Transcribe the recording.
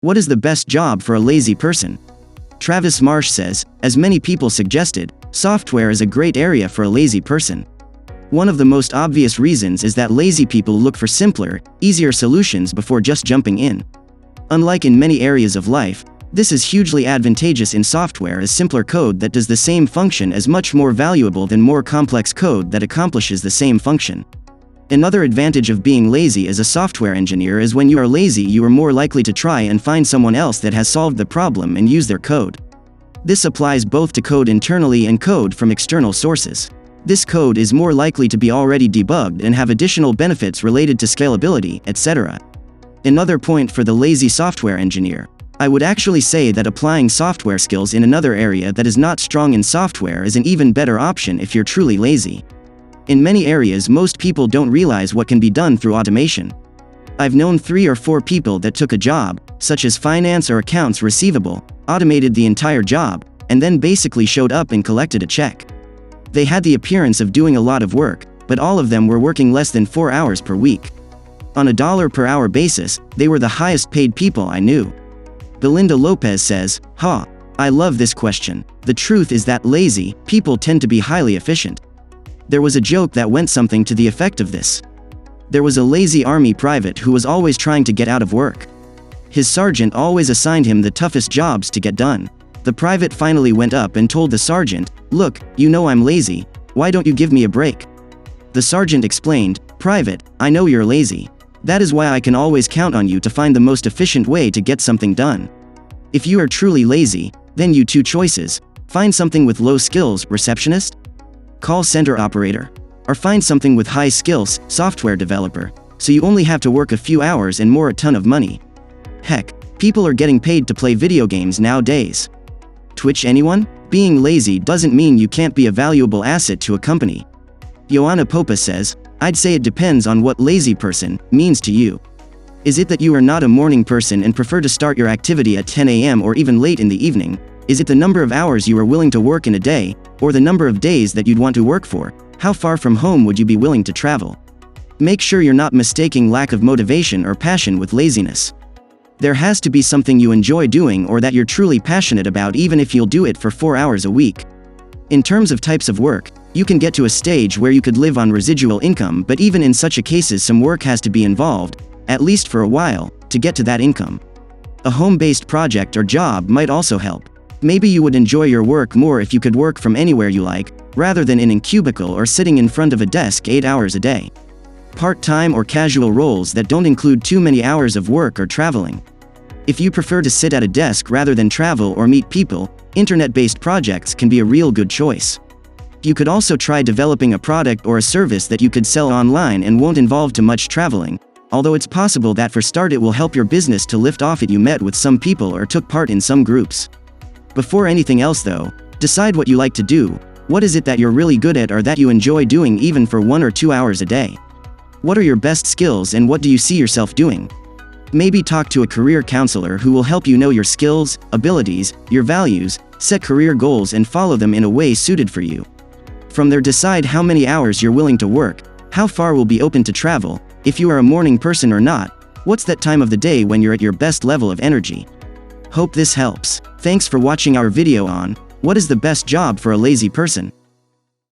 What is the best job for a lazy person? Travis Marsh says, as many people suggested, software is a great area for a lazy person. One of the most obvious reasons is that lazy people look for simpler, easier solutions before just jumping in. Unlike in many areas of life, this is hugely advantageous in software, as simpler code that does the same function is much more valuable than more complex code that accomplishes the same function. Another advantage of being lazy as a software engineer is when you are lazy, you are more likely to try and find someone else that has solved the problem and use their code. This applies both to code internally and code from external sources. This code is more likely to be already debugged and have additional benefits related to scalability, etc. Another point for the lazy software engineer. I would actually say that applying software skills in another area that is not strong in software is an even better option if you're truly lazy. In many areas, most people don't realize what can be done through automation. I've known 3 or 4 people that took a job, such as finance or accounts receivable, automated the entire job, and then basically showed up and collected a check. They had the appearance of doing a lot of work, but all of them were working less than 4 hours per week. On a dollar per hour basis, they were the highest paid people I knew. Belinda Lopez says, I love this question. The truth is that lazy people tend to be highly efficient. There was a joke that went something to the effect of this. There was a lazy army private who was always trying to get out of work. His sergeant always assigned him the toughest jobs to get done. The private finally went up and told the sergeant, "Look, you know I'm lazy. Why don't you give me a break?" The sergeant explained, "Private, I know you're lazy. That is why I can always count on you to find the most efficient way to get something done. If you are truly lazy, then you 2 choices. Find something with low skills, receptionist, call center operator, or find something with high skills, software developer, so you only have to work a few hours and more a ton of money. Heck, people are getting paid to play video games nowadays. Twitch anyone? Being lazy doesn't mean you can't be a valuable asset to a company." Joanna Popa says, "I'd say it depends on what lazy person means to you. Is it that you are not a morning person and prefer to start your activity at 10 a.m. or even late in the evening? Is it the number of hours you are willing to work in a day, or the number of days that you'd want to work for? How far from home would you be willing to travel?" Make sure you're not mistaking lack of motivation or passion with laziness. There has to be something you enjoy doing or that you're truly passionate about, even if you'll do it for 4 hours a week. In terms of types of work, you can get to a stage where you could live on residual income, but even in such a cases some work has to be involved, at least for a while, to get to that income. A home-based project or job might also help. Maybe you would enjoy your work more if you could work from anywhere you like, rather than in a cubicle or sitting in front of a desk 8 hours a day. Part-time or casual roles that don't include too many hours of work or traveling. If you prefer to sit at a desk rather than travel or meet people, internet-based projects can be a real good choice. You could also try developing a product or a service that you could sell online and won't involve too much traveling, although it's possible that for start it will help your business to lift off it. You met with some people or took part in some groups. Before anything else though, decide what you like to do. What is it that you're really good at or that you enjoy doing even for 1 or 2 hours a day? What are your best skills and what do you see yourself doing? Maybe talk to a career counselor who will help you know your skills, abilities, your values, set career goals and follow them in a way suited for you. From there decide how many hours you're willing to work, how far will be open to travel, if you are a morning person or not, what's that time of the day when you're at your best level of energy. Hope this helps. Thanks for watching our video on what is the best job for a lazy person.